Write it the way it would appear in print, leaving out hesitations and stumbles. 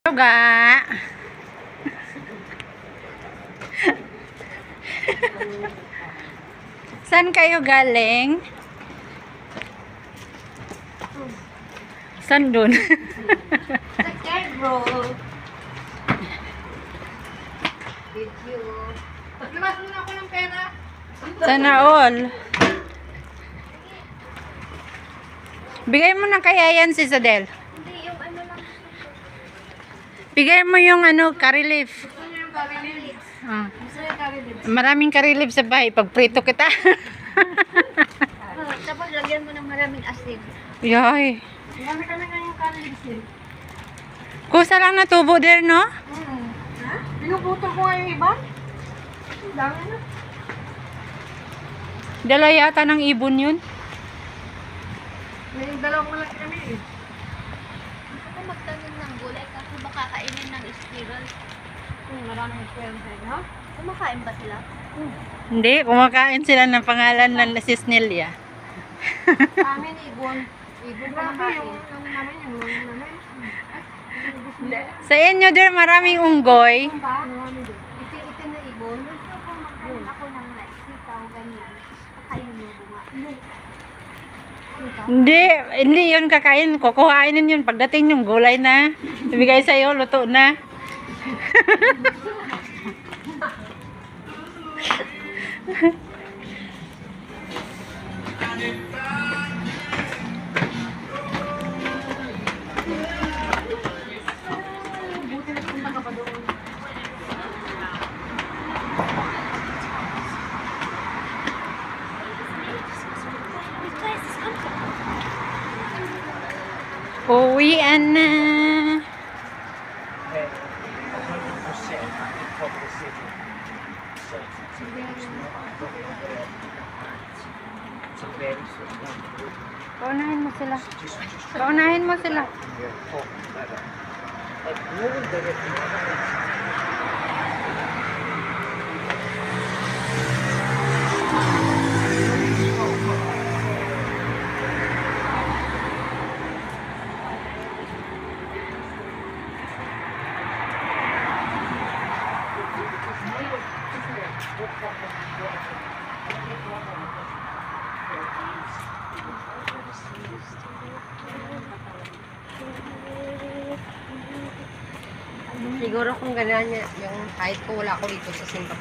Ga. Saan kayo galing? Saan dun? Sa Kedro. Video. Paglamas muna ako ng pera. Sana all. Bigay mo na kaya yan si Sadel. Hindi, yung ano lang. Bigay mo yung ano, curry leaf. Gusto niyo yung curry leaves? Ah. Gusto niyo yung curry leaves? Maraming curry leaf sa bahay. Pagprito kita. Tapos lagyan mo ng maraming asin. Yay. Marami ka na nga yung curry leaves eh. Kusa lang natubo there, no? Ha? Pinuputol ko nga yung iba? Ang dami na. Dala yata ng ibon yun. May dalawang malaki kami eh. Ako magtanim ng gulay kasi baka kainin ng squirrel. Maraming experience no? Kumakain ba sila? Hindi, kumakain sila ng pangalan ng Sis Nelia. Sa amin, ibon. Ibon pa namin. Yung namin, yung namin. Sa inyo there, maraming unggoy. Ibon ba? Itim na ibon. Gusto ko magkain ako ng like sitaw, ganyan. Kakainin mo bunga. Hindi yun kakain. Kukuhainin yun. Pagdating yung gulay na, ibigay sa'yo, luto na. Uwian na. Paunahin mo sila. Paunahin mo sila. Siguro kung ganyan yung kahit ko wala ko dito sa Singapore.